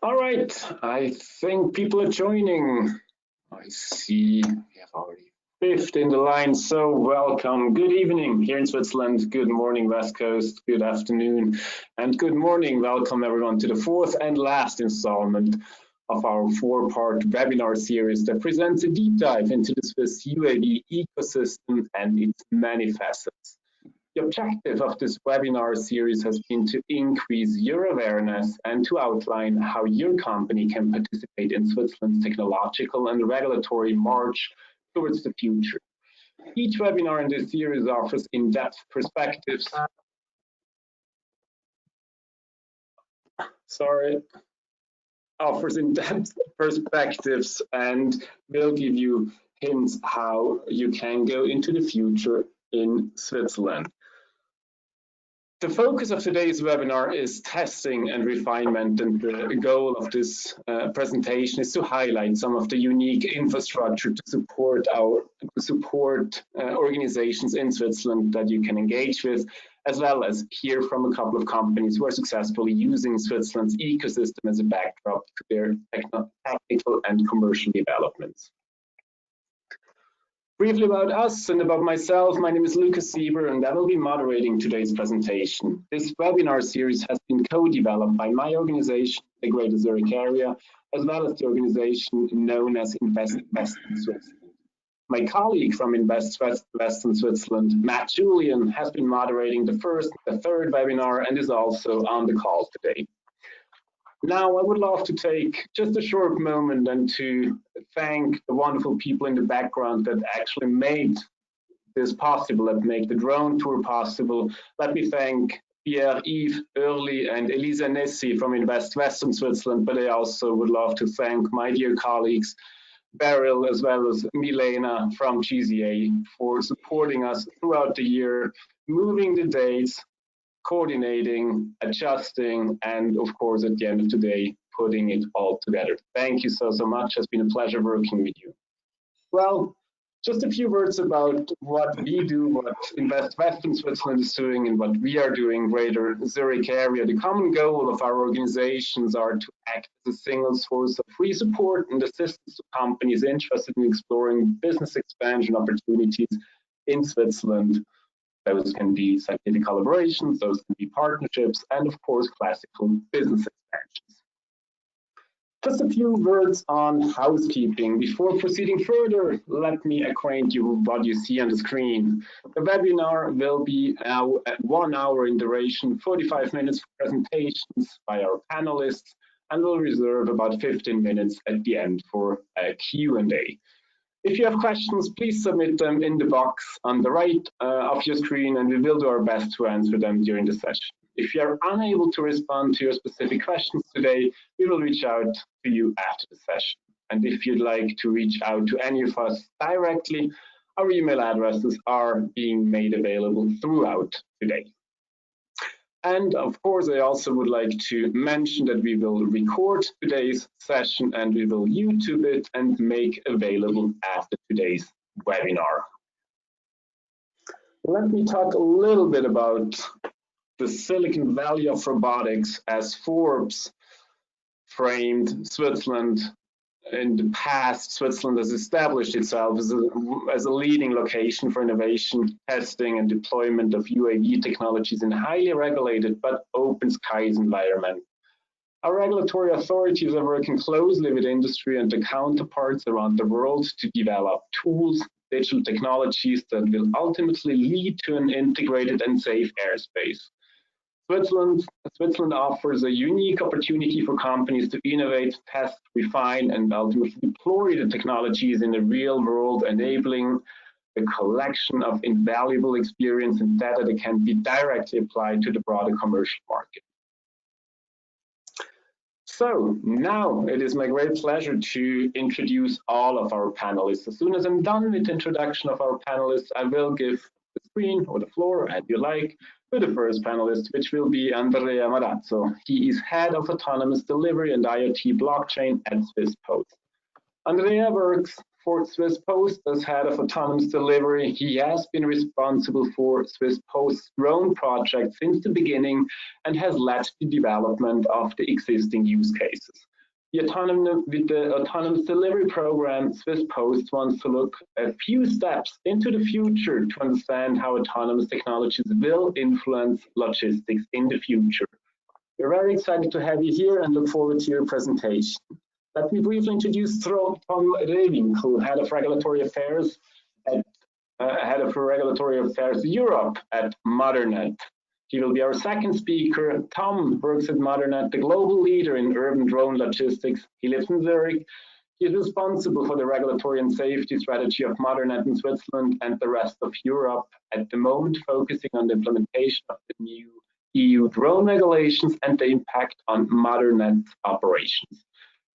All right, I think people are joining. I see we have already 5th in the line, so welcome. Good evening here in Switzerland. Good morning, West Coast. Good afternoon, and good morning. Welcome everyone to the 4th and last installment of our 4-part webinar series that presents a deep dive into the Swiss UAV ecosystem and its many facets. The objective of this webinar series has been to increase your awareness and to outline how your company can participate in Switzerland's technological and regulatory march towards the future. Each webinar in this series offers in-depth perspectives. Offers in-depth perspectives and will give you hints how you can go into the future in Switzerland. The focus of today's webinar is testing and refinement, and the goal of this presentation is to highlight some of the unique infrastructure to support organizations in Switzerland that you can engage with, as well as hear from a couple of companies who are successfully using Switzerland's ecosystem as a backdrop to their technical and commercial developments. Briefly about us and about myself, my name is Lukas Sieber and I will be moderating today's presentation. This webinar series has been co-developed by my organization, the Greater Zurich Area, as well as the organization known as Invest in Switzerland. My colleague from Invest in Switzerland, Matt Julian, has been moderating the 1st and the 3rd webinar and is also on the call today. Now, I would love to take just a short moment and to thank the wonderful people in the background that actually made this possible, that make the drone tour possible. Let me thank Pierre, Yves, Early, and Elisa Nessi from Invest Western Switzerland, but I also would love to thank my dear colleagues, Beryl, as well as Milena from GZA, for supporting us throughout the year, moving the dates, coordinating, adjusting, and of course, at the end of the day, putting it all together. Thank you so much. It's been a pleasure working with you. Well, just a few words about what we do, what Invest Western Switzerland is doing, and what we are doing, Greater Zurich Area. The common goal of our organizations are to act as a single source of free support and assistance to companies interested in exploring business expansion opportunities in Switzerland. Those can be scientific collaborations, those can be partnerships, and of course, classical business expansions. Just a few words on housekeeping. Before proceeding further, let me acquaint you with what you see on the screen. The webinar will be 1 hour in duration, 45 minutes for presentations by our panelists, and we'll reserve about 15 minutes at the end for a Q&A. If you have questions, please submit them in the box on the right of your screen, and we will do our best to answer them during the session. If you are unable to respond to your specific questions today, we will reach out to you after the session. And if you'd like to reach out to any of us directly, our email addresses are being made available throughout today. And of course, I also would like to mention that we will record today's session and we will YouTube it and make available after today's webinar. Let me talk a little bit about the Silicon Valley of robotics as Forbes framed Switzerland. In the past, Switzerland has established itself as a leading location for innovation, testing, and deployment of UAV technologies in a highly regulated but open skies environment. Our regulatory authorities are working closely with industry and the counterparts around the world to develop tools, digital technologies that will ultimately lead to an integrated and safe airspace. Switzerland offers a unique opportunity for companies to innovate, test, refine, and ultimately deploy the technologies in the real world, enabling the collection of invaluable experience and data that can be directly applied to the broader commercial market. So now it is my great pleasure to introduce all of our panelists. As soon as I'm done with the introduction of our panelists, I will give the screen or the floor, as you like, to the first panelist, which will be Andrea Marrazzo. He is Head of Autonomous Delivery and IoT Blockchain at Swiss Post. Andrea works for Swiss Post as Head of Autonomous Delivery. He has been responsible for Swiss Post's drone project since the beginning and has led the development of the existing use cases. With the autonomous delivery program, Swiss Post wants to look a few steps into the future to understand how autonomous technologies will influence logistics in the future. We're very excited to have you here and look forward to your presentation. Let me briefly introduce Tom Rehwinkel, Head of Regulatory Affairs Europe at Matternet. He will be our second speaker. Tom works at Matternet, the global leader in urban drone logistics. He lives in Zurich. He is responsible for the regulatory and safety strategy of Matternet in Switzerland and the rest of Europe, at the moment focusing on the implementation of the new EU drone regulations and the impact on Matternet operations.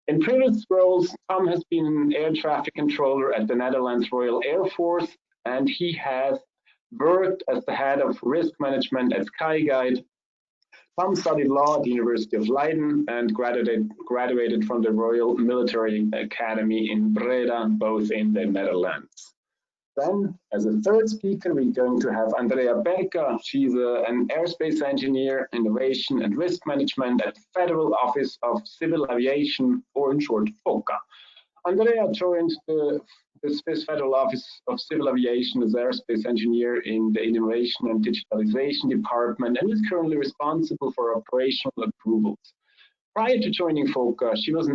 In previous roles, Tom has been an air traffic controller at the Netherlands Royal Air Force, and he has worked as the head of risk management at Skyguide. Tom studied law at the University of Leiden and graduated from the Royal Military Academy in Breda, both in the Netherlands. Then, as a third speaker, we're going to have Andrea Perca. She's an airspace engineer, innovation and risk management at the Federal Office of Civil Aviation, or in short, FOCA. Andrea joined the Swiss Federal Office of Civil Aviation as airspace engineer in the Innovation and Digitalization Department and is currently responsible for operational approvals. Prior to joining FOCA, she was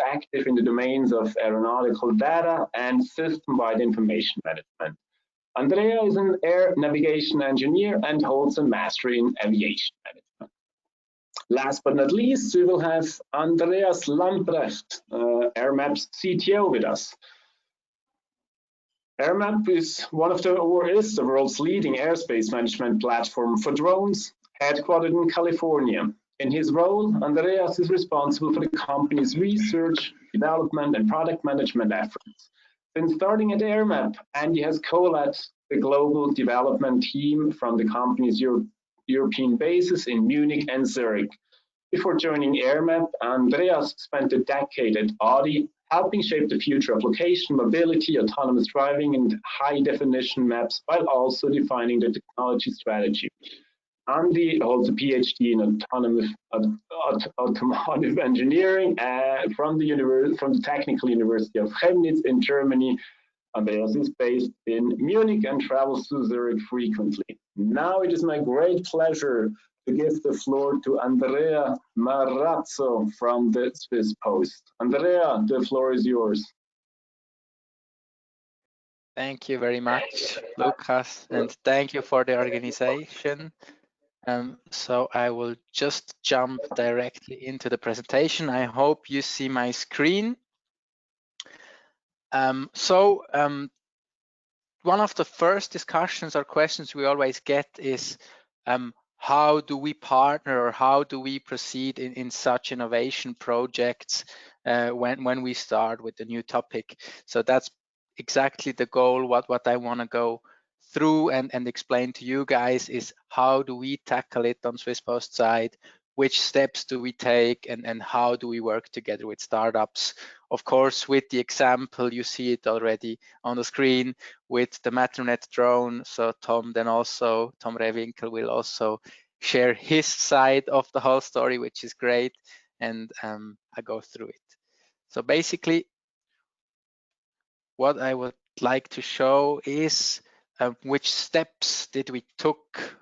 active in the domains of aeronautical data and system-wide information management. Andrea is an air navigation engineer and holds a master in aviation management. Last but not least, we will have Andreas Lamprecht, Airmap's CTO, with us. Airmap is the world's leading airspace management platform for drones, headquartered in California. In his role, Andreas is responsible for the company's research, development, and product management efforts. Since starting at Airmap, Andy has co-led the global development team from the company's European bases in Munich and Zurich. Before joining Airmap, Andreas spent a decade at Audi, helping shape the future of location, mobility, autonomous driving, and high-definition maps, while also defining the technology strategy. Andy holds a PhD in automotive engineering from the Technical University of Chemnitz in Germany. Andreas is based in Munich and travels to Zurich frequently. Now it is my great pleasure to give the floor to Andrea Marrazzo from the Swiss Post. Andrea, the floor is yours. Thank you very much, Lukas, and thank you for the organization. So I will just jump directly into the presentation. I hope you see my screen. One of the first discussions or questions we always get is how do we partner or how do we proceed in such innovation projects when we start with a new topic? So that's exactly the goal. What I want to go through and explain to you guys is how do we tackle it on Swiss Post side, which steps do we take, and how do we work together with startups. Of course, with the example, you see it already on the screen with the Matternet drone. So Tom Rehwinkel will also share his side of the whole story, which is great. And I go through it. So basically, what I would like to show is which steps did we took,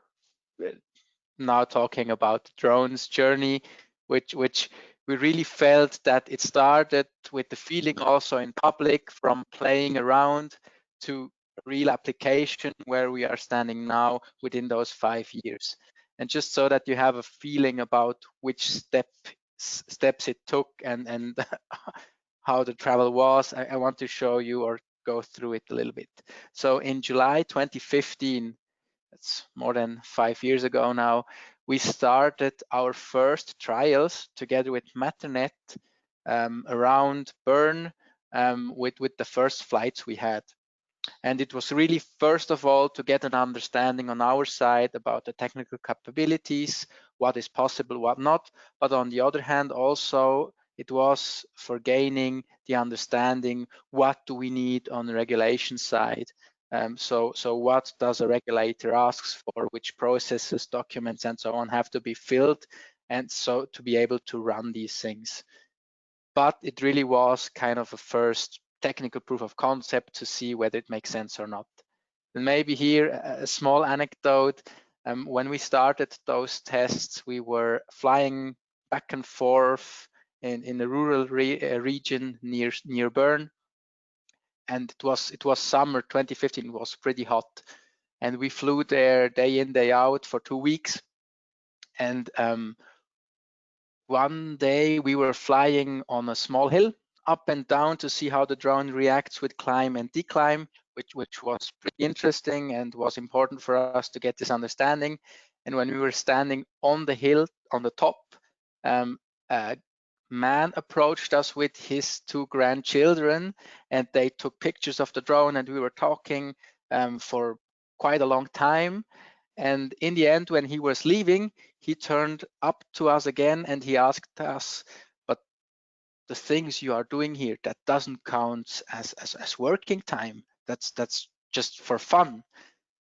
now talking about the drones journey, which we really felt that it started with the feeling also in public from playing around to a real application where we are standing now within those 5 years. And just so that you have a feeling about which steps it took and how the travel was, I want to show you or go through it a little bit. So in July 2015, that's more than 5 years ago now, we started our first trials together with Matternet around Bern with the first flights we had. And it was really, first of all, to get an understanding on our side about the technical capabilities, what is possible, what not. But on the other hand, also, it was for gaining the understanding, what do we need on the regulation side? So what does a regulator ask for, which processes, documents, and so on have to be filled, and so to be able to run these things. but it really was kind of a first technical proof of concept to see whether it makes sense or not. And maybe here a small anecdote. When we started those tests, we were flying back and forth in a rural region near Bern, and it was summer 2015. It was pretty hot, and we flew there day in, day out for 2 weeks. And one day we were flying on a small hill up and down to see how the drone reacts with climb and declimb, which was pretty interesting and was important for us to get this understanding. And when we were standing on the hill on the top, a man approached us with his 2 grandchildren, and they took pictures of the drone, and we were talking for quite a long time. And in the end, when he was leaving, he turned up to us again and he asked us, but the things you are doing here, that doesn't count as working time. That's just for fun.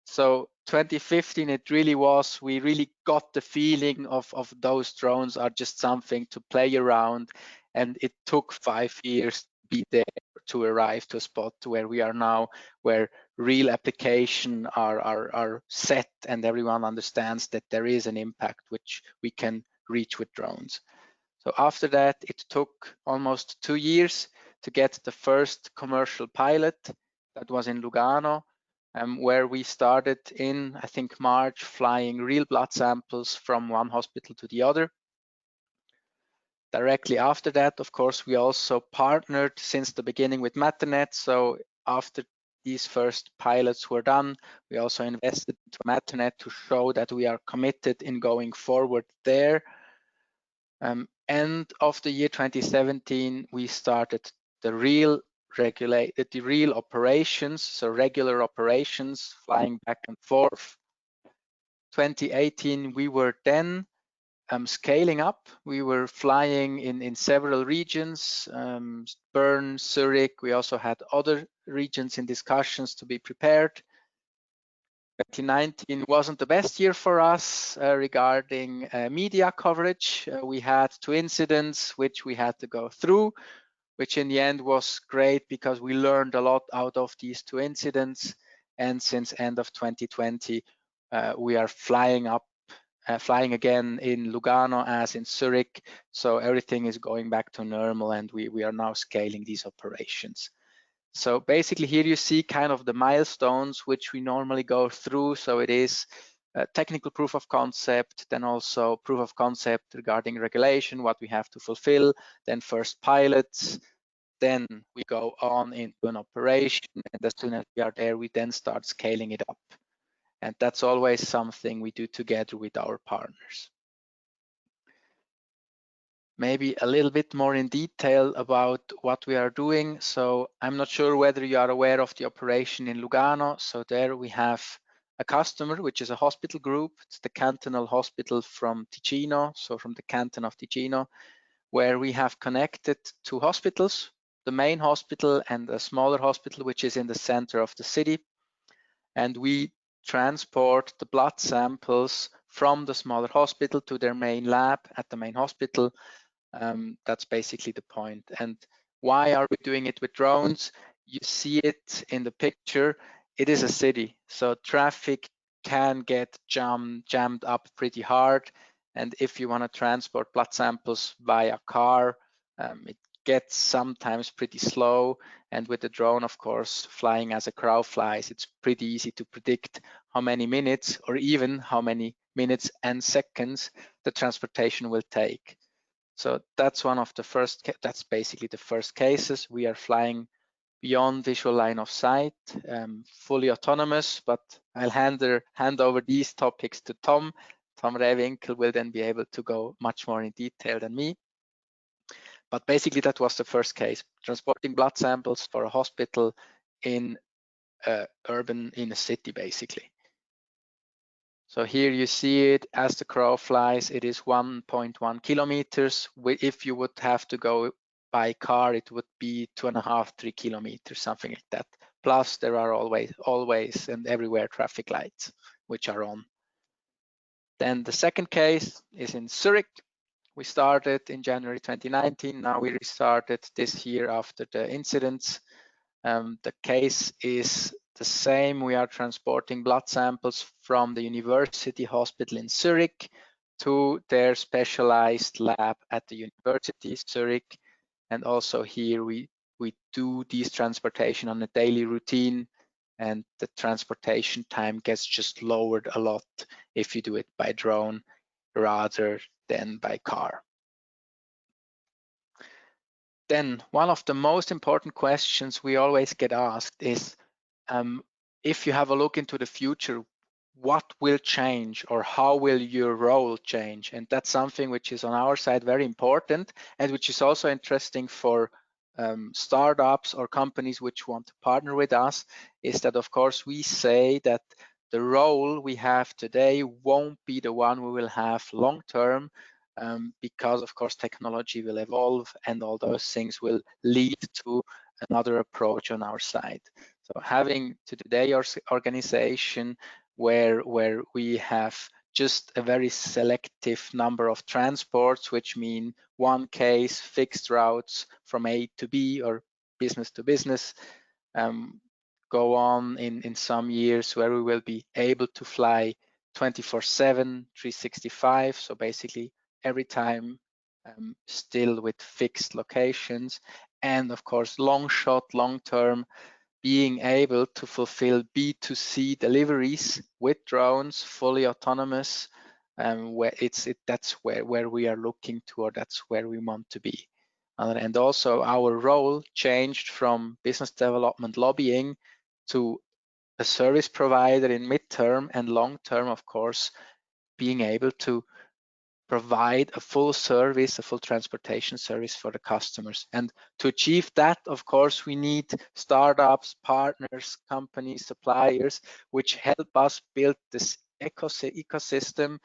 So 2015, it really was, we really got the feeling of those drones are just something to play around. And it took 5 years to be there to arrive to a spot where we are now, where real application are set and everyone understands that there is an impact which we can reach with drones. So after that, it took almost 2 years to get the first commercial pilot. That was in Lugano, where we started in, I think, March, flying real blood samples from one hospital to the other. Directly after that, of course, we also partnered since the beginning with Matternet. So after these first pilots were done, we also invested into Matternet to show that we are committed in going forward there. End of the year 2017, we started the real operations, so regular operations, flying back and forth. 2018, we were then scaling up. We were flying in several regions, Bern, Zurich. We also had other regions in discussions to be prepared. 2019 wasn't the best year for us regarding media coverage. We had 2 incidents which we had to go through, which in the end was great because we learned a lot out of these 2 incidents. And since end of 2020, we are flying again in Lugano as in Zurich. So everything is going back to normal, and we are now scaling these operations. So basically here you see kind of the milestones which we normally go through. So it is a technical proof of concept, then also proof of concept regarding regulation, what we have to fulfill, then first pilots, then we go on into an operation, and as soon as we are there, we then start scaling it up. And that's always something we do together with our partners. Maybe a little bit more in detail about what we are doing. So I'm not sure whether you are aware of the operation in Lugano. So there we have a customer, which is a hospital group. It's the cantonal hospital from Ticino, so from the canton of Ticino, where we have connected 2 hospitals, the main hospital and a smaller hospital, which is in the center of the city. And we transport the blood samples from the smaller hospital to their main lab at the main hospital. That's basically the point. And why are we doing it with drones? You see it in the picture. It is a city, so traffic can get jammed up pretty hard. And if you want to transport blood samples by a car, it gets sometimes pretty slow. And with the drone, of course, flying as a crow flies, it's pretty easy to predict how many minutes or even how many minutes and seconds the transportation will take. So that's one of the first, that's basically the first cases. We are flying beyond visual line of sight, fully autonomous, but I'll hand over these topics to Tom. Tom Rehwinkel will then be able to go much more in detail than me. But basically that was the first case, transporting blood samples for a hospital in in a city, basically. So here you see it as the crow flies. It is 1.1 kilometers. If you would have to go by car, it would be 2.5, 3 kilometers, something like that. Plus there are always and everywhere traffic lights, which are on. Then the second case is in Zurich. We started in January 2019. Now we restarted this year after the incidents. The case is the same. We are transporting blood samples from the university hospital in Zurich to their specialized lab at the University of Zurich. And also here we do these transportation on a daily routine, and the transportation time gets just lowered a lot if you do it by drone rather than by car. Then one of the most important questions we always get asked is, if you have a look into the future, what will change or how will your role change? And that's something which is on our side very important, and which is also interesting for startups or companies which want to partner with us, is that of course we say that the role we have today won't be the one we will have long term, because of course technology will evolve and all those things will lead to another approach on our side. So having today our organization where we have just a very selective number of transports, which mean one case, fixed routes from A to B or business to business, go on in some years where we will be able to fly 24/7, 365. So basically every time, still with fixed locations, and of course long shot, long term, being able to fulfill B2C deliveries with drones, fully autonomous, that's where we are looking to, or that's where we want to be. And also our role changed from business development lobbying to a service provider in midterm and long term, of course, being able to provide a full service, a full transportation service for the customers. And to achieve that, of course, we need startups, partners, companies, suppliers, which help us build this ecosystem,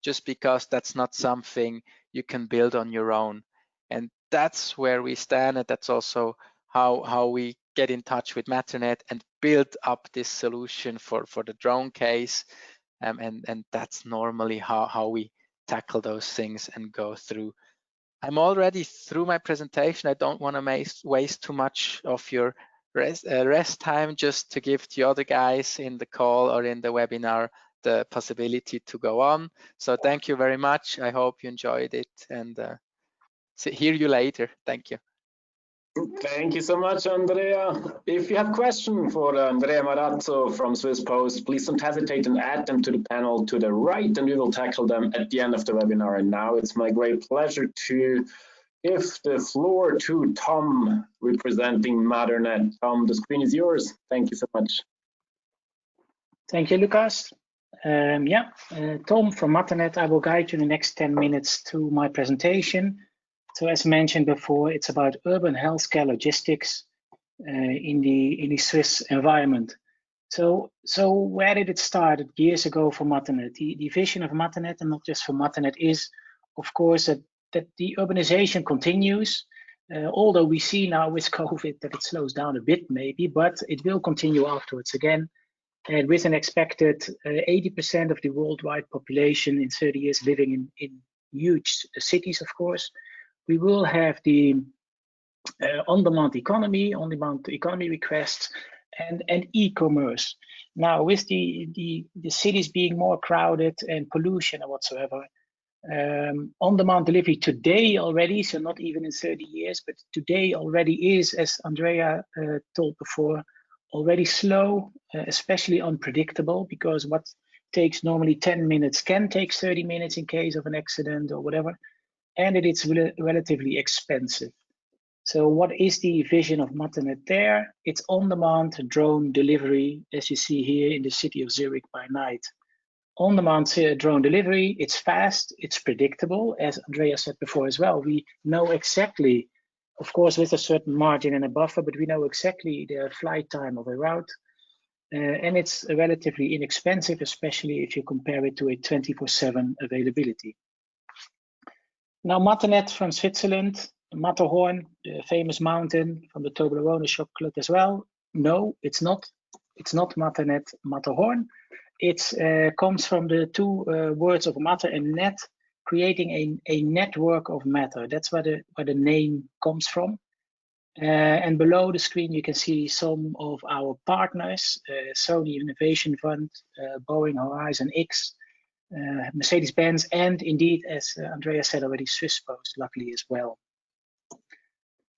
just because that's not something you can build on your own. And that's where we stand, and that's also how we get in touch with Matternet and build up this solution for the drone case. And that's normally how we tackle those things and go through. I'm already through my presentation. I don't want to waste too much of your rest time, just to give the other guys in the call or in the webinar the possibility to go on. So thank you very much. I hope you enjoyed it, and hear you later. Thank you. Thank you so much, Andrea. If you have questions for Andrea Marrazzo from Swiss Post, please don't hesitate and add them to the panel to the right, and we will tackle them at the end of the webinar. And now it's my great pleasure to give the floor to Tom, representing Matternet. Tom, the screen is yours. Thank you so much. Thank you, Lukas. Tom from Matternet. I will guide you in the next 10 minutes through my presentation. So as mentioned before, it's about urban healthcare logistics in the Swiss environment. So where did it start years ago for Matternet? The vision of Matternet, and not just for Matternet, is of course that the urbanization continues. Although we see now with COVID that it slows down a bit maybe, but it will continue afterwards again. And with an expected 80% of the worldwide population in 30 years living in huge cities, of course, we will have the on-demand economy requests, and e-commerce. Now, with the cities being more crowded and pollution or whatsoever, on-demand delivery today already, so not even in 30 years, but today already is, as Andrea told before, already slow, especially unpredictable, because what takes normally 10 minutes can take 30 minutes in case of an accident or whatever. And it is relatively expensive. So what is the vision of Matternet there? It's on-demand drone delivery, as you see here in the city of Zurich by night. On-demand drone delivery, it's fast, it's predictable, as Andrea said before as well. We know exactly, of course, with a certain margin and a buffer, but we know exactly the flight time of a route. And it's relatively inexpensive, especially if you compare it to a 24/7 availability. Now, Matternet from Switzerland, Matterhorn, the famous mountain from the Toblerone chocolate as well. No, it's not. It's not Matternet, Matterhorn. It comes from the two words of matter and net, creating a network of matter. That's where the name comes from. And below the screen, you can see some of our partners, Sony Innovation Fund, Boeing Horizon X, Mercedes-Benz, and indeed, as Andrea said already, Swiss Post, luckily as well.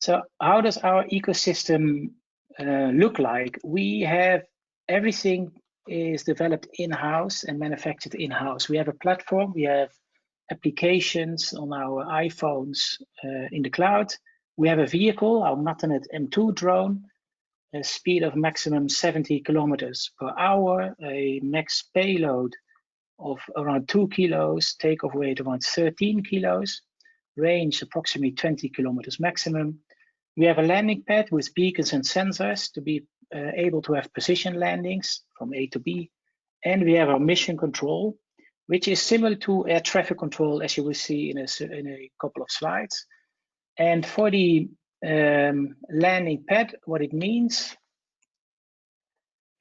So how does our ecosystem look like? We have everything is developed in-house and manufactured in-house. We have a platform, we have applications on our iPhones in the cloud. We have a vehicle, our Matternet M2 drone, a speed of maximum 70 kilometers per hour, a max payload of around 2 kilos, takeoff weight around 13 kilos, range approximately 20 kilometers maximum. We have a landing pad with beacons and sensors to be able to have precision landings from A to B. And we have our mission control, which is similar to air traffic control, as you will see in a couple of slides. And for the landing pad, what it means,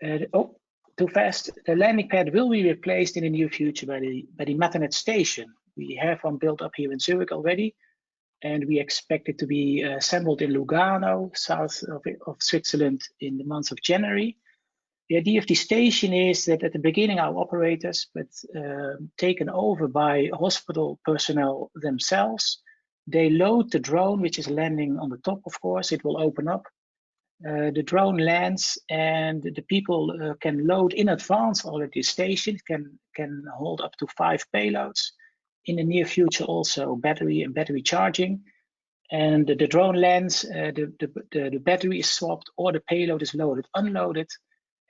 too fast. The landing pad will be replaced in the near future by the Matternet station. We have one built up here in Zurich already, and we expect it to be assembled in Lugano, south of Switzerland, in the month of January. The idea of the station is that at the beginning, our operators, but taken over by hospital personnel themselves, they load the drone, which is landing on the top, of course. It will open up. The drone lands, and the people can load in advance already. The station can hold up to 5 payloads. In the near future, also battery and battery charging. And the drone lands, the battery is swapped, or the payload is loaded, unloaded,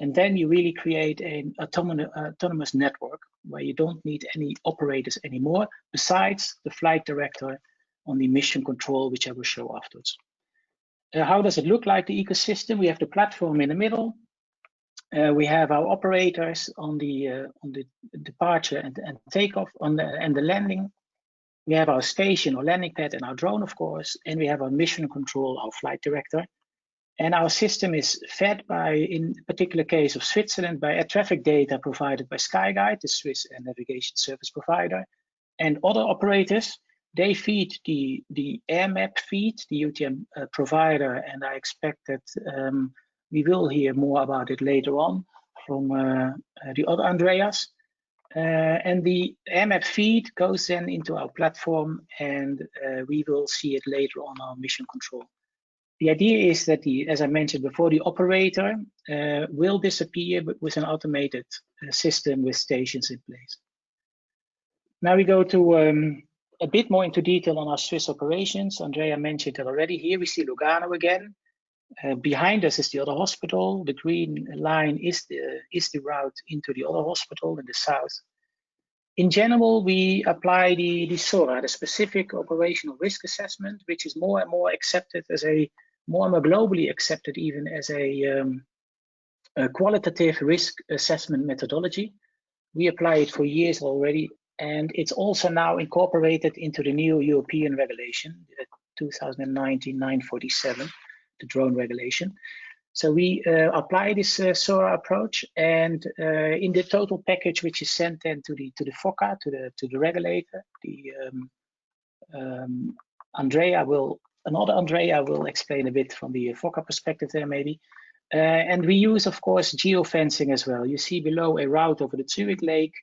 and then you really create an autonomous network where you don't need any operators anymore, besides the flight director on the mission control, which I will show afterwards. How does it look like, the ecosystem? We have the platform in the middle. We have our operators on the departure and takeoff, and the landing. We have our station or landing pad and our drone, of course, and we have our mission control, our flight director. And our system is fed by, in particular case of Switzerland, by air traffic data provided by SkyGuide, the Swiss air navigation service provider, and other operators. They feed the Airmap feed, the UTM provider, and I expect that we will hear more about it later on from the other Andreas. And the Airmap feed goes then into our platform, and we will see it later on our mission control. The idea is that, as I mentioned before, the operator will disappear with an automated system with stations in place. Now we go to a bit more into detail on our Swiss operations. Andrea mentioned it already. Here we see Lugano again. Behind us is the other hospital. The green line is the route into the other hospital in the south. In general, we apply the SORA, the specific operational risk assessment, which is more and more accepted as more and more globally accepted even as a qualitative risk assessment methodology. We apply it for years already, and it's also now incorporated into the new European regulation, 2019-947, the drone regulation. So we apply this SORA approach, and in the total package, which is sent then to the FOCA, to the regulator, another Andrea will explain a bit from the FOCA perspective there maybe. And we use, of course, geofencing as well. You see below a route over the Zurich Lake.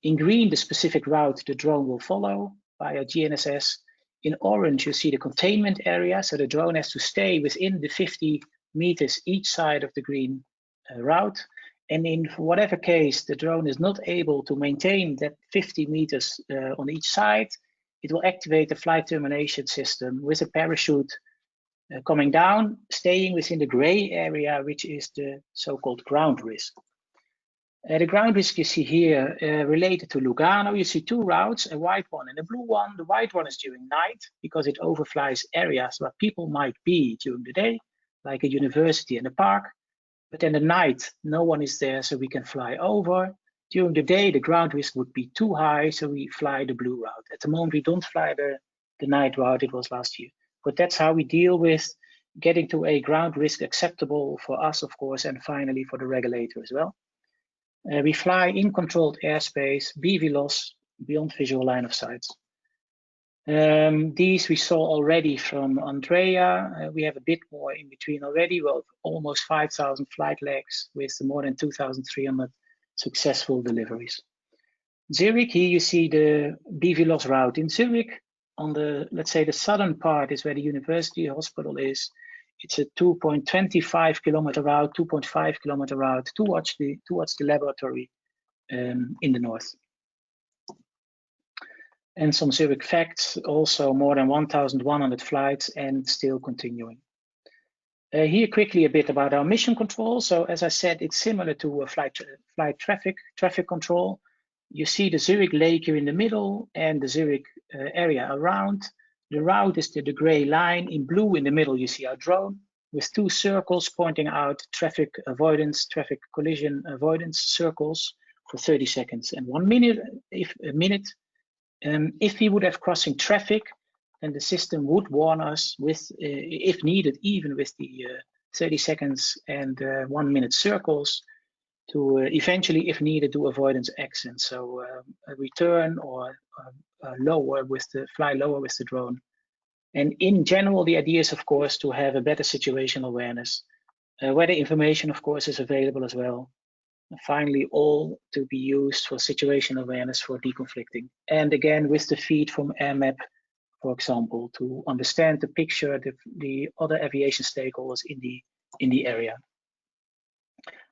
In green, the specific route the drone will follow via GNSS. In orange, you see the containment area. So the drone has to stay within the 50 meters each side of the green route. And in whatever case the drone is not able to maintain that 50 meters on each side, it will activate the flight termination system with a parachute coming down, staying within the gray area, which is the so-called ground risk. The ground risk you see here related to Lugano, you see 2 routes, a white one and a blue one. The white one is during night because it overflies areas where people might be during the day, like a university and a park. But in the night, no one is there, so we can fly over. During the day, the ground risk would be too high, so we fly the blue route. At the moment, we don't fly the night route, it was last year. But that's how we deal with getting to a ground risk acceptable for us, of course, and finally for the regulator as well. We fly in controlled airspace, BVLOS, beyond visual line of sight. These we saw already from Andrea. We have a bit more in between already. Well, almost 5,000 flight legs with more than 2,300 successful deliveries. Zurich, here you see the BVLOS route in Zurich. On the, let's say, the southern part is where the university hospital is. It's a 2.25 kilometer route, 2.5 kilometer route towards the laboratory in the north. And some Zurich facts, also more than 1,100 flights and still continuing. Here quickly a bit about our mission control. So as I said, it's similar to a flight traffic control. You see the Zurich Lake here in the middle and the Zurich area around. The route is the gray line. In blue in the middle, you see our drone with two circles pointing out traffic avoidance, traffic collision avoidance circles for 30 seconds and 1 minute. If we would have crossing traffic, then the system would warn us with, if needed, even with the 30 seconds and 1 minute circles, to eventually, if needed, do avoidance accent. So a return or lower with the fly lower with the drone. And in general, the idea is, of course, to have a better situational awareness, where the information, of course, is available as well. And finally, all to be used for situational awareness for deconflicting. And again, with the feed from Airmap, for example, to understand the picture, the other aviation stakeholders in the area.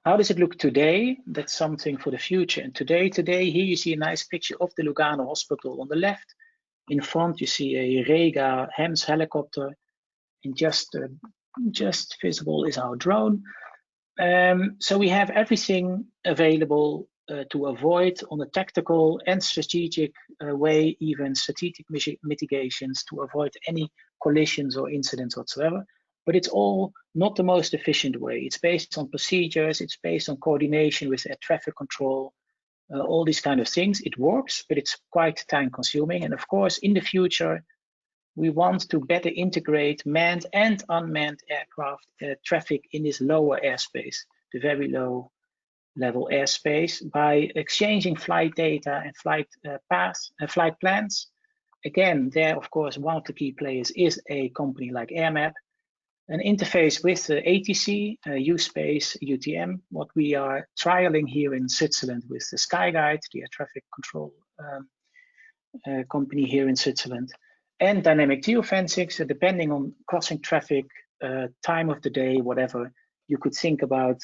How does it look today? That's something for the future. And today, here you see a nice picture of the Lugano Hospital on the left. In front, you see a Rega HEMS helicopter, and just visible is our drone. So we have everything available to avoid on a tactical and strategic way, even strategic mitigations to avoid any collisions or incidents whatsoever. But it's all not the most efficient way. It's based on procedures, it's based on coordination with air traffic control, all these kind of things. It works, but it's quite time consuming. And of course, in the future, we want to better integrate manned and unmanned aircraft traffic in this lower airspace, the very low level airspace, by exchanging flight data and flight paths and flight plans. Again, there, of course, one of the key players is a company like Airmap, an interface with the ATC, Uspace, UTM, what we are trialing here in Switzerland with the SkyGuide, the air traffic control company here in Switzerland, and dynamic geofencing. So depending on crossing traffic, time of the day, whatever, you could think about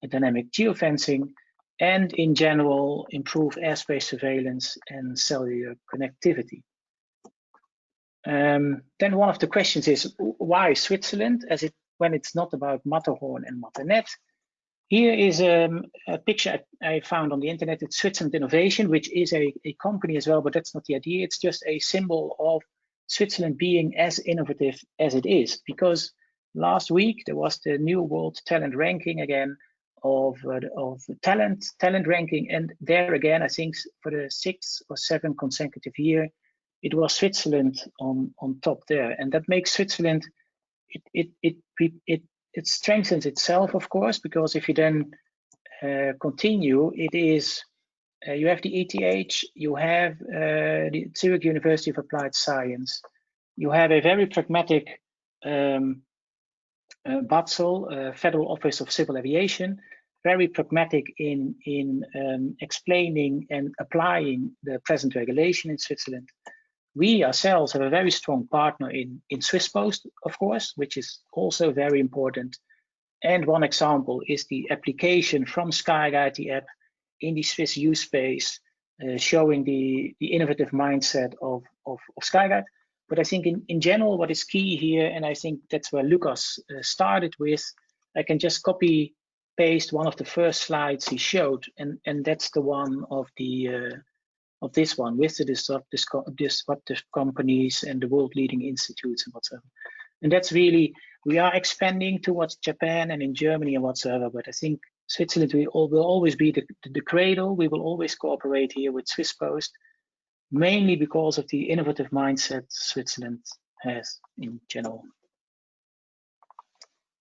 a dynamic geofencing, and in general, improve airspace surveillance and cellular connectivity. Then one of the questions is, why Switzerland, when it's not about Matterhorn and Matternet? Here is a picture I found on the internet. It's Switzerland Innovation, which is a company as well, but that's not the idea. It's just a symbol of Switzerland being as innovative as it is, because last week there was the new World Talent Ranking again of talent ranking, and there again, I think for the 6th or 7th consecutive year, it was Switzerland on top there, and that makes Switzerland, it strengthens itself, of course, because if you then continue, it is you have the ETH, you have the Zurich University of Applied Science, you have a very pragmatic BATSL, Federal Office of Civil Aviation, very pragmatic in explaining and applying the present regulation in Switzerland. We ourselves have a very strong partner in Swisspost, of course, which is also very important. And one example is the application from SkyGuide, the app, in the Swiss Uspace, showing the innovative mindset of SkyGuide. But I think in general, what is key here, and I think that's where Lukas started with, I can just copy paste one of the first slides he showed, and that's the one of this one with the disruptive companies and the world leading institutes and whatsoever. And that's really, we are expanding towards Japan and in Germany and whatsoever, but I think Switzerland will always be the cradle. We will always cooperate here with Swisspost, mainly because of the innovative mindset Switzerland has in general.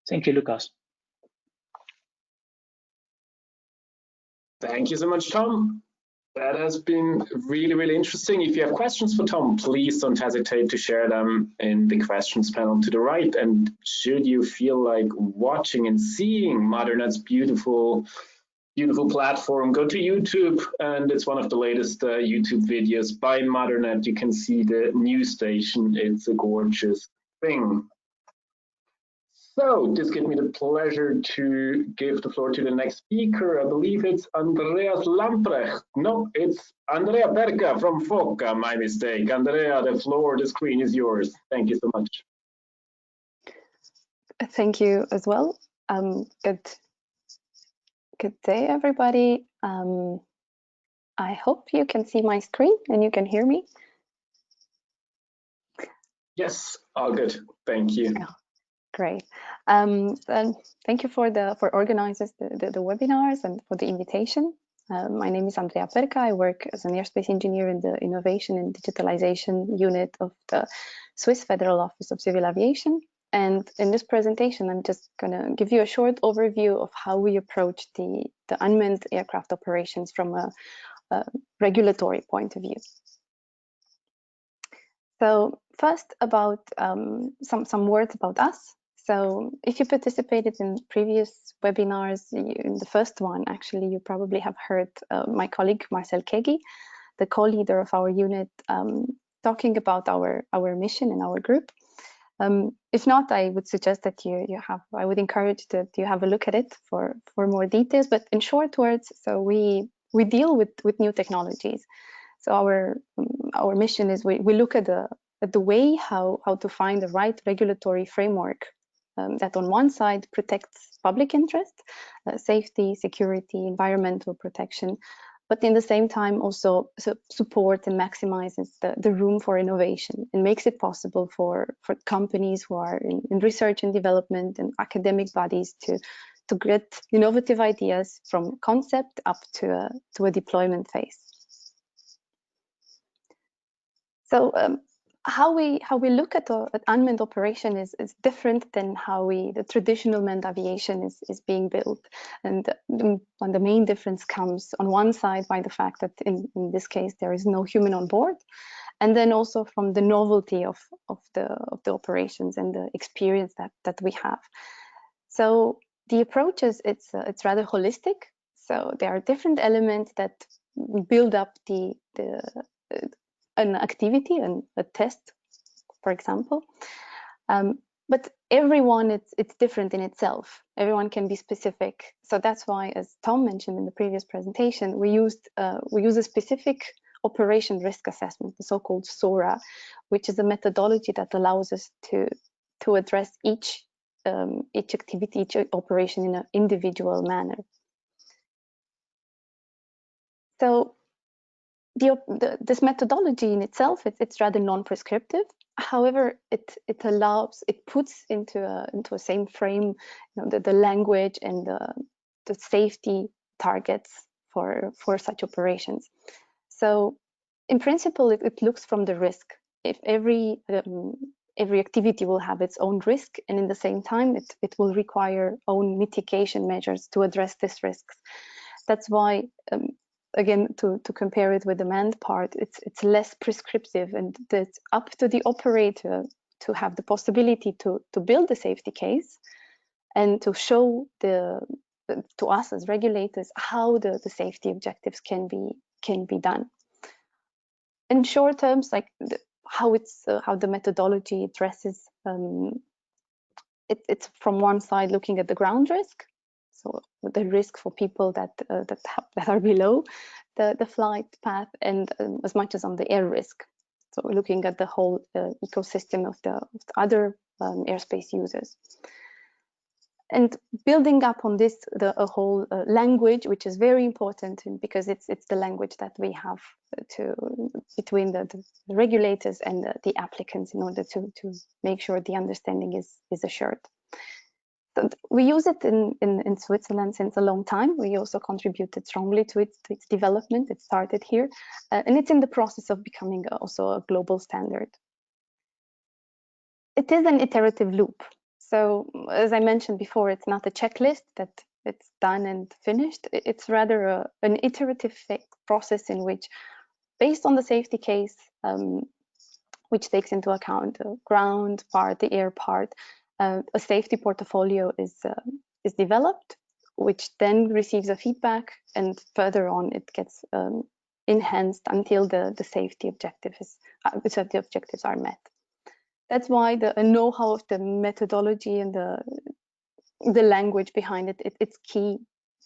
Thank you, Lukas. Thank you so much, Tom. That has been really, really interesting. If you have questions for Tom, please don't hesitate to share them in the questions panel to the right. And should you feel like watching and seeing Matternet's beautiful platform, go to YouTube, and it's one of the latest YouTube videos by Matternet. You can see the news station. It's a gorgeous thing. So this gives me the pleasure to give the floor to the next speaker. I believe it's Andreas Lamprecht. No, it's Andrea Perca from FOCA, my mistake. Andrea, the floor, the screen is yours. Thank you so much. Thank you as well. Good day, everybody. I hope you can see my screen and you can hear me. Yes, all good. Thank you. Oh, great. And thank you for organizers the webinars and for the invitation. My name is Andrea Perca. I work as an airspace engineer in the Innovation and Digitalization unit of the Swiss Federal Office of Civil Aviation. And in this presentation, I'm just going to give you a short overview of how we approach the unmanned aircraft operations from a regulatory point of view. So first, about some words about us. So if you participated in previous webinars, in the first one, actually, you probably have heard my colleague Marcel Kegi, the co-leader of our unit, talking about our mission and our group. If not, I would suggest that I would encourage that you have a look at it for more details. But in short words, so we deal with new technologies. So our mission is we look at the way how to find the right regulatory framework that on one side protects public interest, safety, security, environmental protection, but in the same time also support and maximizes the room for innovation and makes it possible for companies who are in research and development and academic bodies to get innovative ideas from concept up to a deployment phase. So how we look at unmanned operation is different than how the traditional manned aviation is being built, and the main difference comes on one side by the fact that in this case there is no human on board, and then also from the novelty of the operations and the experience that we have. So the approach is it's rather holistic. So there are different elements that build up an activity and a test, for example, but everyone it's different in itself. Everyone can be specific. So that's why, as Tom mentioned in the previous presentation, we use a specific operation risk assessment, the so-called SORA, which is a methodology that allows us to address each activity, each operation in an individual manner. So this methodology in itself, it's rather non-prescriptive. However, it puts into a same frame, the language and the safety targets for such operations. So in principle, it looks from the risk. If every activity will have its own risk, and in the same time, it will require own mitigation measures to address these risks. That's why. Again, to compare it with the manned part, it's less prescriptive, and it's up to the operator to have the possibility to build a safety case and to show to us as regulators how the safety objectives can be done. In short terms, like how the methodology addresses it's from one side looking at the ground risk. So the risk for people that are below the flight path, and as much as on the air risk. So we're looking at the whole ecosystem of the other airspace users. And building up on this, a whole language, which is very important because it's the language that we have between the regulators and the applicants in order to make sure the understanding is assured. We use it in Switzerland since a long time. We also contributed strongly to its development. It started here, and it's in the process of becoming also a global standard. It is an iterative loop. So as I mentioned before, it's not a checklist that it's done and finished. It's rather an iterative process in which, based on the safety case, which takes into account the ground part, the air part, a safety portfolio is developed, which then receives a feedback, and further on it gets enhanced until the safety objectives are met. That's why the know-how of the methodology and the language behind it, it's key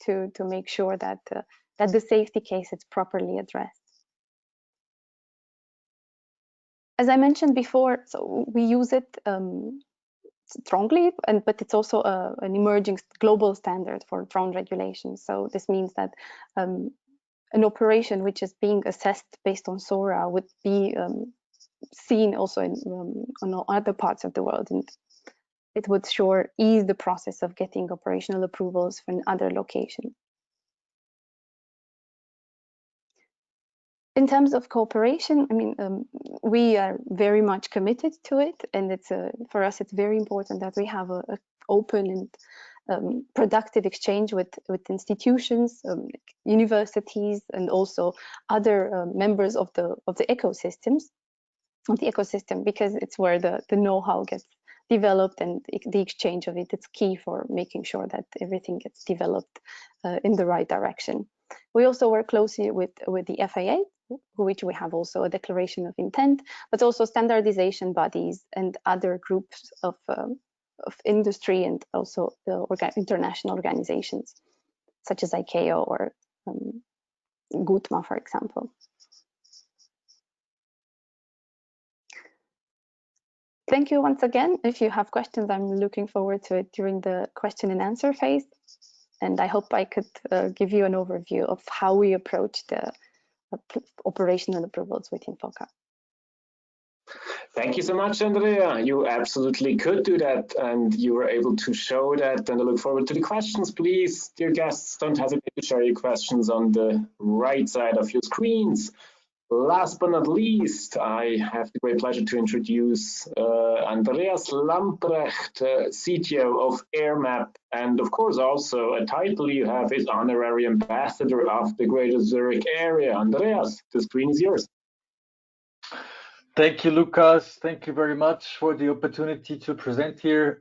to make sure that the safety case is properly addressed. As I mentioned before, so we use it strongly, but it's also an emerging global standard for drone regulation. So this means that an operation which is being assessed based on SORA would be seen also on other parts of the world, and it would sure ease the process of getting operational approvals from other locations. In terms of cooperation, I mean, we are very much committed to it, and for us it's very important that we have an open and productive exchange with institutions, like universities, and also other members of the ecosystem, because it's where the know-how gets developed, and the exchange of it's key for making sure that everything gets developed in the right direction. We also work closely with the FAA, which we have also a declaration of intent, but also standardization bodies and other groups of industry, and also the international organizations such as ICAO or GUTMA, for example. Thank you once again. If you have questions, I'm looking forward to it during the question and answer phase. And I hope I could give you an overview of how we approach the operational approvals within FOCA. Thank you so much, Andrea. You absolutely could do that, and you were able to show that, and I look forward to the questions. Please, dear guests, don't hesitate to share your questions on the right side of your screens. Last but not least, I have the great pleasure to introduce Andreas Lamprecht, CTO of Airmap, and of course also a title you have is Honorary Ambassador of the Greater Zurich Area. Andreas, the screen is yours. Thank you, Lukas. Thank you very much for the opportunity to present here.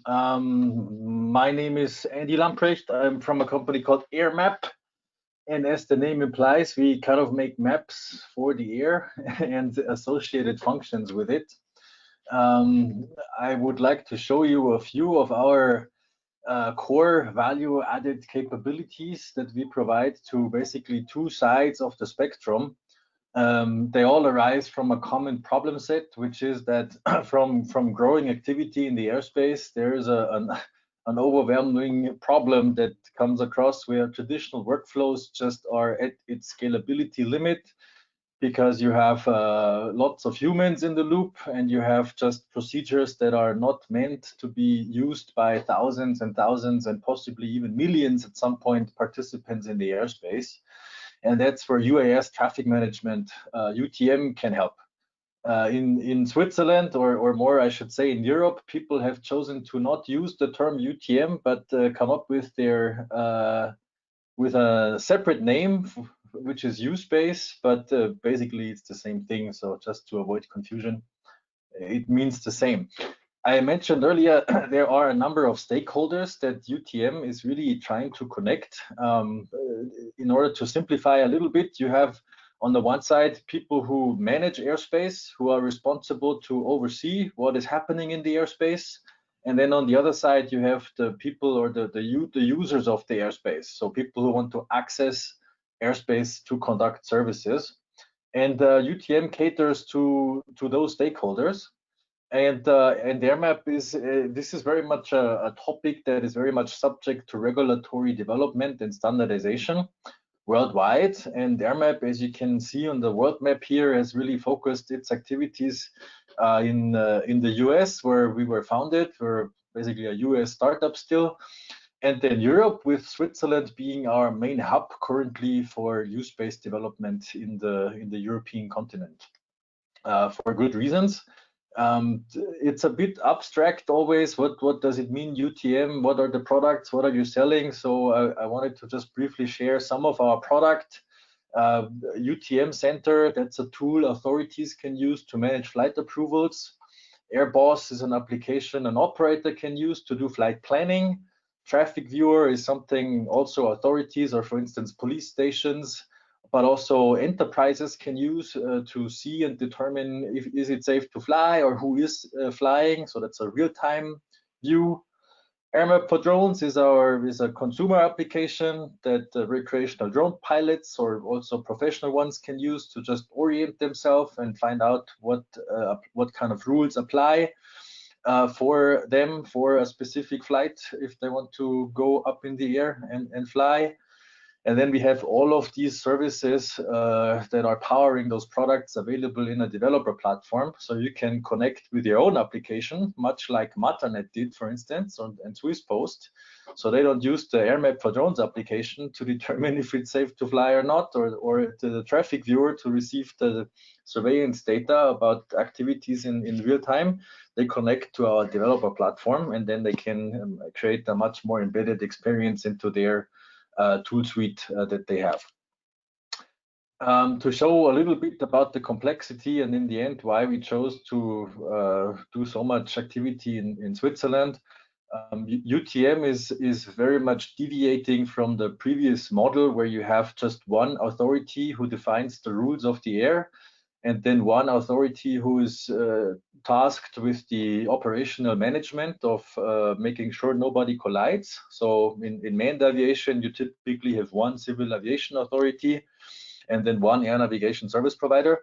My name is Andy Lamprecht. I'm from a company called Airmap. And as the name implies, we kind of make maps for the air and associated functions with it. I would like to show you a few of our core value added capabilities that we provide to basically two sides of the spectrum. They all arise from a common problem set, which is that from growing activity in the airspace, there is an overwhelming problem that comes across where traditional workflows just are at its scalability limit, because you have lots of humans in the loop, and you have just procedures that are not meant to be used by thousands and thousands and possibly even millions at some point participants in the airspace. And that's where UAS traffic management, UTM, can help. In Switzerland, or more I should say in Europe, people have chosen to not use the term UTM, but come up with with a separate name, which is Airspace, but basically it's the same thing. So just to avoid confusion, it means the same. I mentioned earlier there are a number of stakeholders that UTM is really trying to connect. In order to simplify a little bit, you have on the one side people who manage airspace, who are responsible to oversee what is happening in the airspace. And then on the other side, you have the people or the users of the airspace. So people who want to access airspace to conduct services. And UTM caters to those stakeholders. And Airmap this is very much a topic that is very much subject to regulatory development and standardization worldwide. And Airmap, as you can see on the world map here, has really focused its activities in the US, where we were founded. We're basically a US startup still. And then Europe, with Switzerland being our main hub currently for use-based development in the European continent, for good reasons. It's a bit abstract always. What does it mean, UTM? What are the products? What are you selling? So I wanted to just briefly share some of our product. UTM Center, that's a tool authorities can use to manage flight approvals. Airboss is an application an operator can use to do flight planning. Traffic Viewer is something also authorities or, for instance, police stations, but also enterprises can use to see and determine if is it safe to fly or who is flying. So that's a real-time view. Airmap for drones is a consumer application that recreational drone pilots or also professional ones can use to just orient themselves and find out what kind of rules apply for them for a specific flight if they want to go up in the air and fly. And then we have all of these services that are powering those products available in a developer platform. So you can connect with your own application, much like Matternet did, for instance, and Swisspost. So they don't use the Airmap for drones application to determine if it's safe to fly or not, or the traffic viewer to receive the surveillance data about activities in real time. They connect to our developer platform, and then they can create a much more embedded experience into their tool suite that they have. To show a little bit about the complexity and in the end why we chose to do so much activity in Switzerland, UTM is very much deviating from the previous model where you have just one authority who defines the rules of the air, and then one authority who is tasked with the operational management of making sure nobody collides. So in manned aviation, you typically have one civil aviation authority and then one air navigation service provider.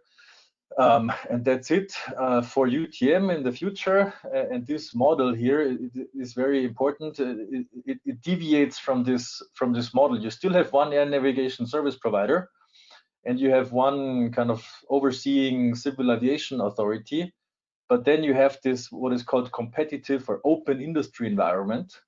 And that's it for UTM in the future. And this model here is very important. It deviates from this model. You still have one air navigation service provider, and you have one kind of overseeing civil aviation authority, but then you have this what is called competitive or open industry environment,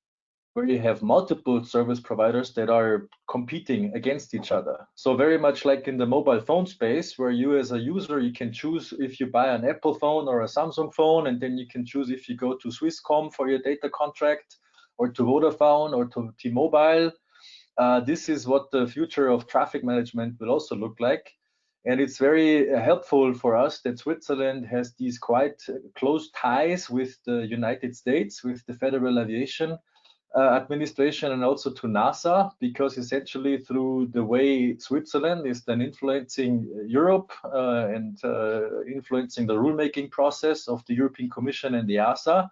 where you have multiple service providers that are competing against each other. So very much like in the mobile phone space, where you as a user, you can choose if you buy an Apple phone or a Samsung phone, and then you can choose if you go to Swisscom for your data contract, or to Vodafone or to T-Mobile. This is what the future of traffic management will also look like. And it's very helpful for us that Switzerland has these quite close ties with the United States, with the Federal Aviation Administration, and also to NASA, because essentially through the way Switzerland is then influencing Europe and influencing the rulemaking process of the European Commission and the EASA,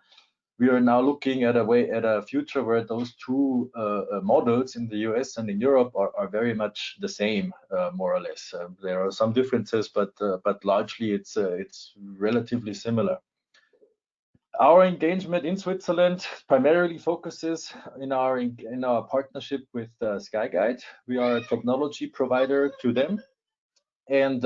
we are now looking at a future where those two models in the US and in Europe are very much the same, more or less. There are some differences, but largely it's relatively similar. Our engagement in Switzerland primarily focuses in our partnership with Skyguide. We are a technology provider to them, and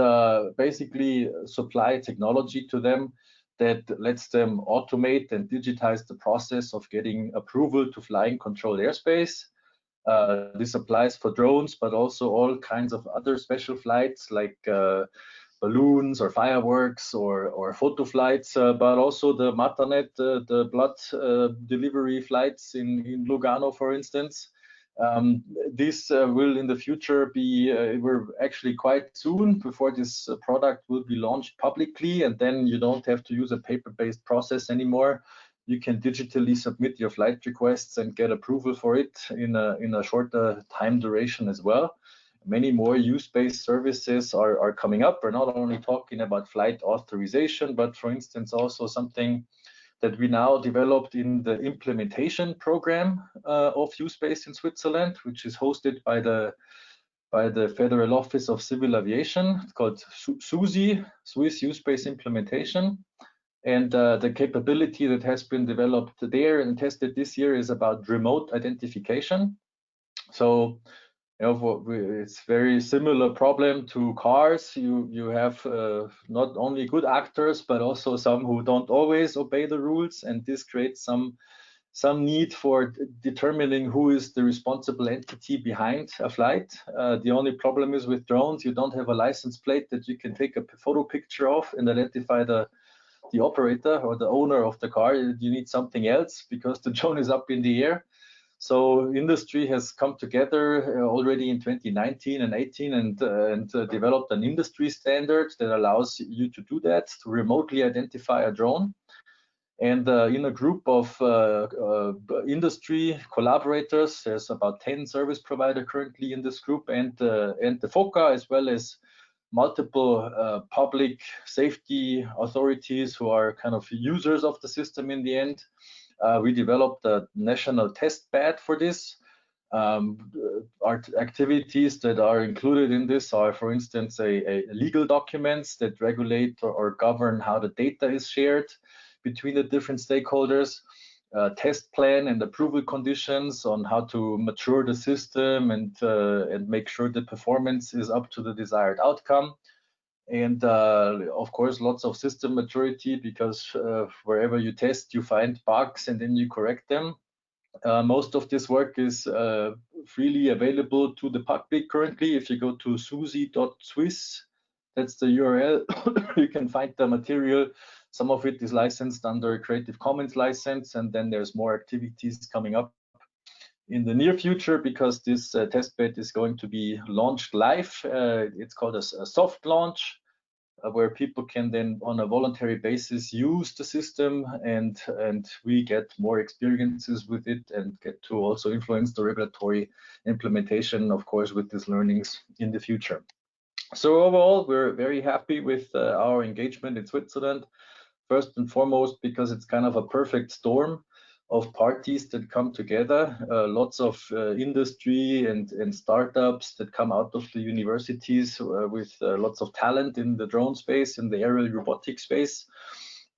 basically supply technology to them that lets them automate and digitize the process of getting approval to fly in controlled airspace. This applies for drones, but also all kinds of other special flights like balloons or fireworks or photo flights, but also the Matternet, the blood delivery flights in Lugano, for instance. This will in the future be, we're actually quite soon before this product will be launched publicly, and then you don't have to use a paper-based process anymore. You can digitally submit your flight requests and get approval for it in a shorter time duration as well. Many more use-based services are coming up. We're not only talking about flight authorization, but for instance, also something that we now developed in the implementation program of use-based in Switzerland, which is hosted by the Federal Office of Civil Aviation. It's called SUSI, Swiss Use-based Implementation. And the capability that has been developed there and tested this year is about remote identification. So, you know, it's very similar problem to cars. You have not only good actors, but also some who don't always obey the rules, and this creates some need for determining who is the responsible entity behind a flight. The only problem is with drones, you don't have a license plate that you can take a photo picture of and identify the the operator or the owner of the car. You need something else because the drone is up in the air. So industry has come together already in 2019 and 18 and developed an industry standard that allows you to do that, to remotely identify a drone. And in a group of industry collaborators, there's about 10 service providers currently in this group, and the FOCA, as well as multiple public safety authorities who are kind of users of the system in the end. We developed a national test bed for this. Our activities that are included in this are, for instance, legal documents that regulate or govern how the data is shared between the different stakeholders, test plan and approval conditions on how to mature the system and make sure the performance is up to the desired outcome. And of course, lots of system maturity, because wherever you test, you find bugs and then you correct them. Most of this work is freely available to the public currently. If you go to susi.swiss, that's the URL, you can find the material. Some of it is licensed under a Creative Commons license, and then there's more activities coming up in the near future, because this testbed is going to be launched live. It's called a soft launch, where people can then on a voluntary basis use the system, and we get more experiences with it and get to also influence the regulatory implementation, of course, with these learnings in the future. So overall, we're very happy with our engagement in Switzerland, first and foremost because it's kind of a perfect storm of parties that come together, lots of industry and startups that come out of the universities with lots of talent in the drone space, in the aerial robotics space,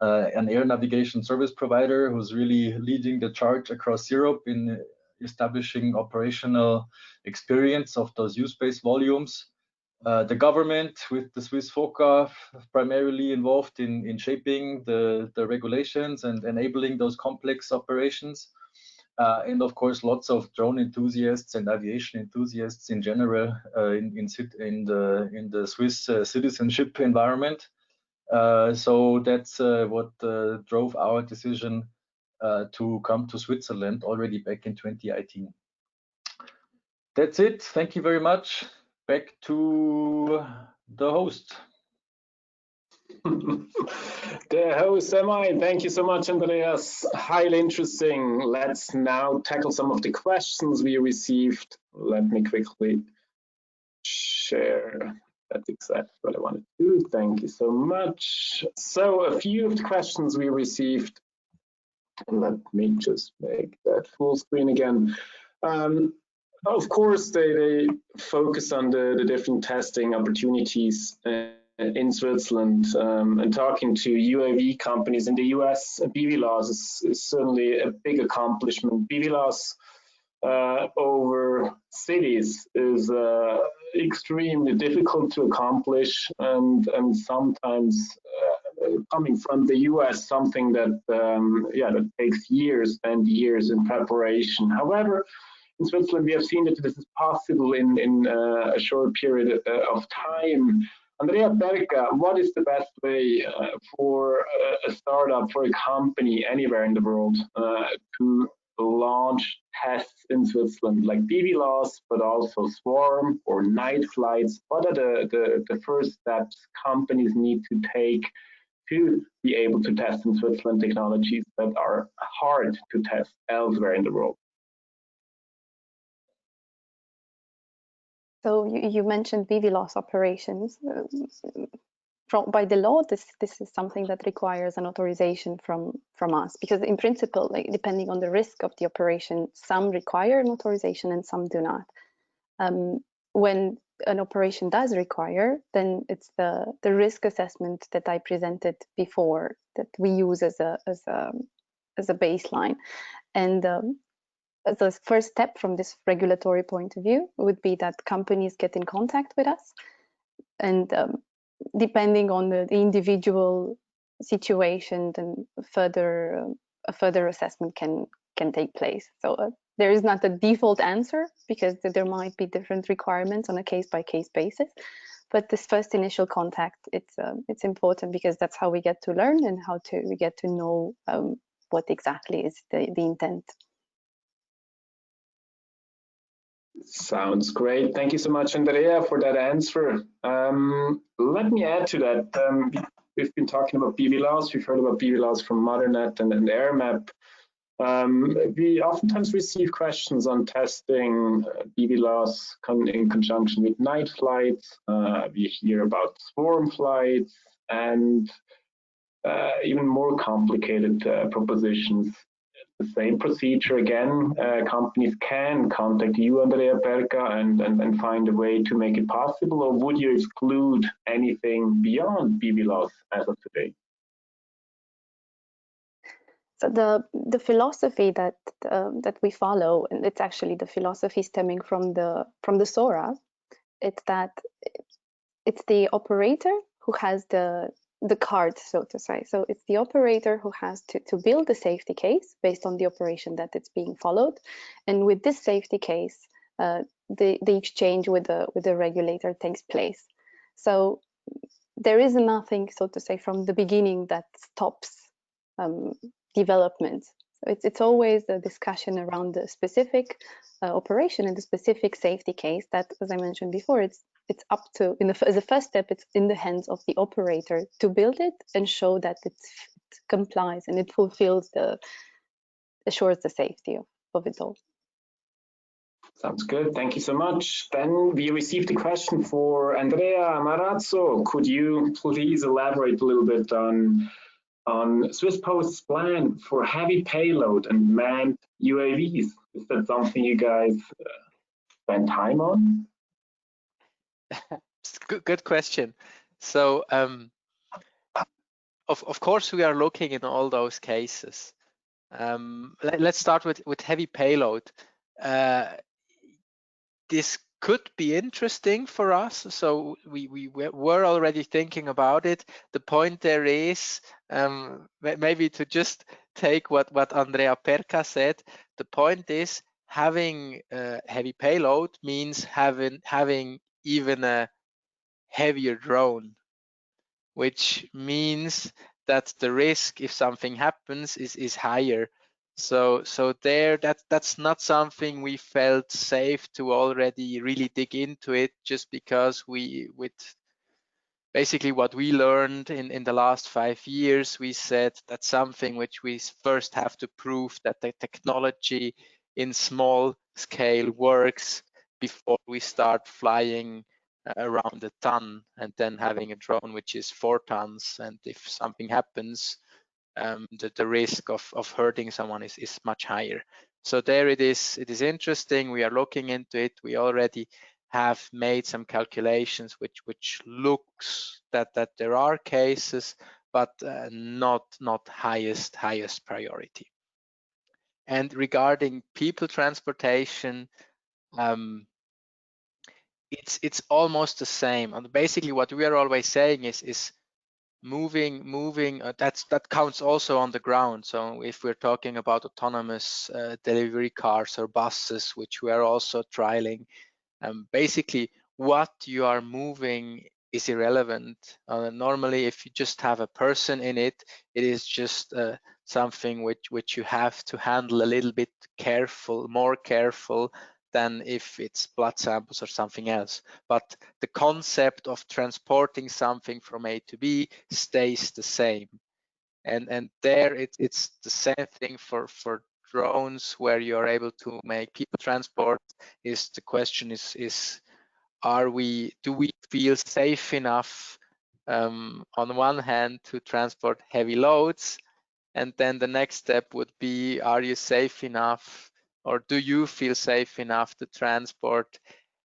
an air navigation service provider who's really leading the charge across Europe in establishing operational experience of those use-based volumes. The government with the Swiss FOCA primarily involved in shaping the regulations and enabling those complex operations. And of course, lots of drone enthusiasts and aviation enthusiasts in general in the Swiss citizenship environment. So that's what drove our decision to come to Switzerland already back in 2018. That's it. Thank you very much. Back to the host. The host am I. Thank you so much, Andreas. Highly interesting. Let's now tackle some of the questions we received. Let me quickly share. That's exactly what I wanted to do. Thank you so much. So a few of the questions we received. Let me just make that full screen again. Of course, they focus on the different testing opportunities in Switzerland, and talking to UAV companies in the US. BVLOS is certainly a big accomplishment. BVLOS over cities is extremely difficult to accomplish, and sometimes coming from the US, something that that takes years and years in preparation. However, in Switzerland, we have seen that this is possible in a short period of time. Andrea, Perca, what is the best way for a startup, for a company anywhere in the world to launch tests in Switzerland, like BVLOS, but also Swarm or night flights? What are the first steps companies need to take to be able to test in Switzerland technologies that are hard to test elsewhere in the world? So you mentioned BVLOS operations. By the law, this is something that requires an authorization from us, because in principle, like, depending on the risk of the operation, some require an authorization and some do not. When an operation does require, then it's the risk assessment that I presented before that we use as a baseline. And the first step from this regulatory point of view would be that companies get in contact with us, and depending on the individual situation, then a further assessment can take place. So there is not a default answer, because there might be different requirements on a case-by-case basis. But this first initial contact, it's important, because that's how we get to learn and we get to know what exactly is the intent. Sounds great. Thank you so much, Andrea, for that answer. Let me add to that. We've been talking about BVLOS. We've heard about BVLOS from Matternet and Airmap. We oftentimes receive questions on testing BVLOS in conjunction with night flights. We hear about swarm flights and even more complicated propositions. The same procedure again, companies can contact you, Andrea, Perca, and find a way to make it possible, or would you exclude anything beyond BVLOS as of today? So the philosophy that we follow, and it's actually the philosophy stemming from the SORA, it's that it's the operator who has the card, so to say. So it's the operator who has to build the safety case based on the operation that it's being followed, and with this safety case, the exchange with the regulator takes place. So there is nothing, so to say, from the beginning that stops development. So it's always a discussion around the specific operation and the specific safety case that, as I mentioned before, it's up to, as a first step, it's in the hands of the operator to build it and show that it complies and it fulfills assures the safety of it all. Sounds good. Thank you so much. Then we received a question for Andrea Marrazzo. Could you please elaborate a little bit on Swiss Post's plan for heavy payload and manned UAVs? Is that something you guys spend time on? Good question. So of course we are looking in all those cases. Let's start with heavy payload. This could be interesting for us, so we were already thinking about it. The point there is, maybe to just take what Andrea Perca said, the point is having heavy payload means having even a heavier drone, which means that the risk if something happens is higher. So there, that's not something we felt safe to already really dig into it, just because with basically what we learned in the last 5 years, we said that's something which we first have to prove that the technology in small scale works before we start flying around a ton and then having a drone which is 4 tons, and if something happens, the risk of hurting someone is much higher. So there it is interesting. We are looking into it. We already have made some calculations which looks that there are cases, but not highest priority. And regarding people transportation, it's almost the same. And basically what we are always saying is moving that counts also on the ground. So if we're talking about autonomous delivery cars or buses, which we are also trialing, basically what you are moving is irrelevant. Normally if you just have a person in it, it is just something which you have to handle a little bit more careful than if it's blood samples or something else. But the concept of transporting something from A to B stays the same. And there it's the same thing for drones, where you are able to make people transport. Is the question is do we feel safe enough on one hand to transport heavy loads, and then the next step would be, are you safe enough, or do you feel safe enough to transport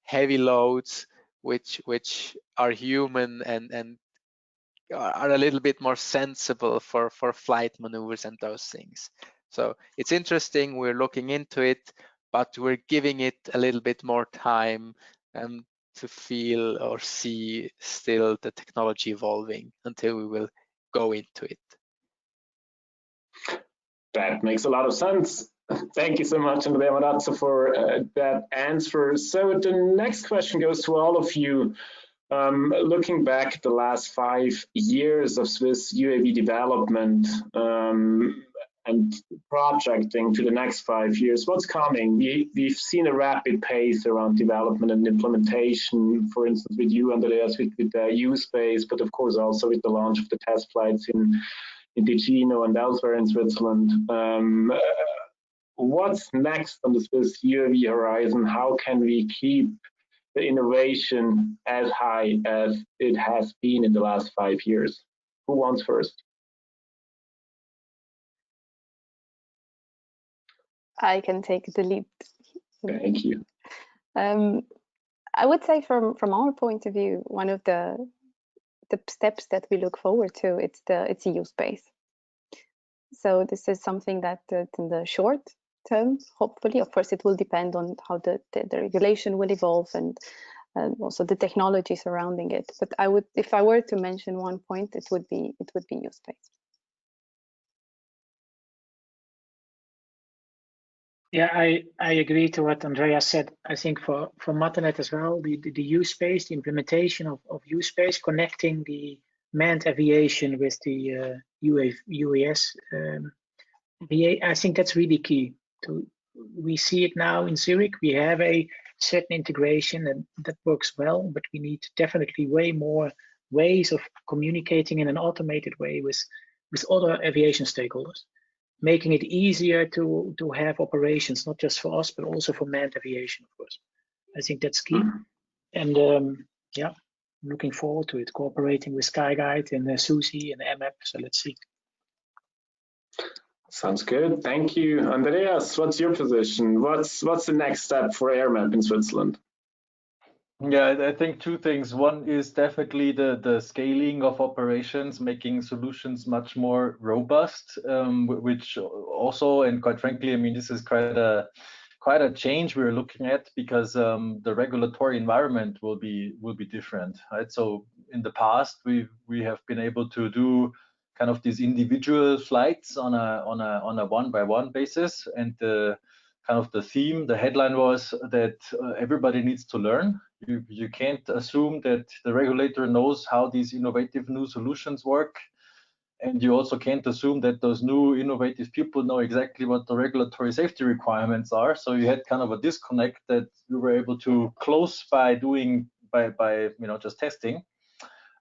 heavy loads which are human and are a little bit more sensible for flight maneuvers and those things. So it's interesting, we're looking into it, but we're giving it a little bit more time to feel or see still the technology evolving until we will go into it. That makes a lot of sense. Thank you so much, Andrea Marrazzo, for that answer. So the next question goes to all of you. Looking back at the last 5 years of Swiss UAV development and projecting to the next 5 years, what's coming? We've seen a rapid pace around development and implementation, for instance, with you, Andreas, with Airspace, but of course also with the launch of the test flights in Ticino and elsewhere in Switzerland. What's next on the Swiss UAV horizon? How can we keep the innovation as high as it has been in the last 5 years? Who wants first? I can take the lead. Thank you. I would say from our point of view, one of the steps that we look forward to, it's Airspace. So this is something that in the short term, hopefully, of course, it will depend on how the regulation will evolve and also the technology surrounding it. But I would, if I were to mention one point, it would be Airspace. Yeah, I agree to what Andrea said. I think for Matternet as well, the Airspace, the implementation of Airspace, connecting the manned aviation with the UAS, I think that's really key. We see it now in Zurich. We have a certain integration and that works well, but we need definitely way more ways of communicating in an automated way with other aviation stakeholders, making it easier to have operations, not just for us, but also for manned aviation, of course. I think that's key. And yeah, I'm looking forward to it, cooperating with SkyGuide and Susi and Airmap. So let's see. Sounds good. Thank you. Andreas, what's your position? What's the next step for Airmap in Switzerland? Yeah, I think two things. One is definitely the scaling of operations, making solutions much more robust, which also, and quite frankly, I mean, this is quite a change we're looking at, because the regulatory environment will be different, right? So in the past, we have been able to do kind of these individual flights on a one-by-one basis, and the theme, the headline was that everybody needs to learn. You can't assume that the regulator knows how these innovative new solutions work, and you also can't assume that those new innovative people know exactly what the regulatory safety requirements are. So you had kind of a disconnect that we were able to close by doing by just testing.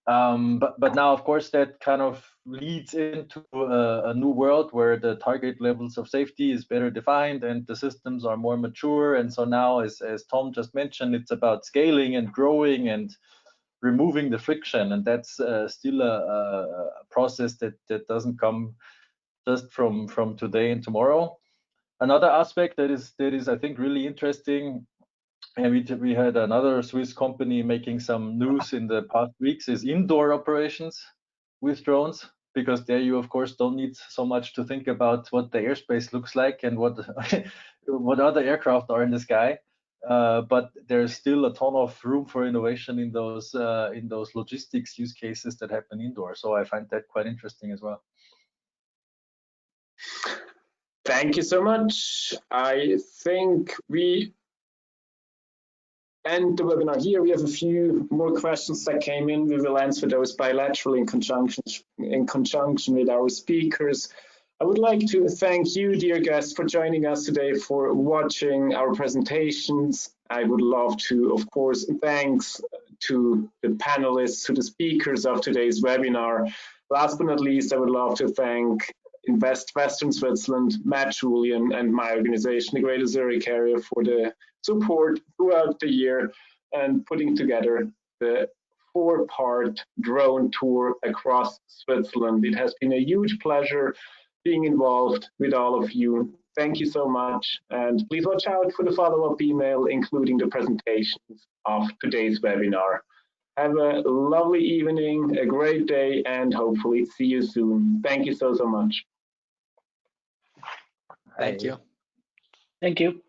But now, of course, that kind of leads into a new world where the target levels of safety is better defined and the systems are more mature. And so now, as Tom just mentioned, it's about scaling and growing and removing the friction. And that's still a process that doesn't come just from today and tomorrow. Another aspect that is I think really interesting, and we had another Swiss company making some news in the past weeks, is indoor operations with drones, because there you of course don't need so much to think about what the airspace looks like and what other aircraft are in the sky, but there's still a ton of room for innovation in those logistics use cases that happen indoors. So I find that quite interesting as well. Thank you so much. I think we end the webinar here. We have a few more questions that came in. We will answer those bilaterally in conjunction with our speakers. I would like to thank you, dear guests, for joining us today, for watching our presentations. I would love to, of course, thanks to the panelists, to the speakers of today's webinar. Last but not least, I would love to thank Invest Western Switzerland, Matt Julian, and my organization, the Greater Zurich Area, for the support throughout the year and putting together the 4-part drone tour across Switzerland. It has been a huge pleasure being involved with all of you. Thank you so much, and please watch out for the follow-up email, including the presentations of today's webinar. Have a lovely evening, a great day, and hopefully see you soon. Thank you so much. Thank you. Thank you.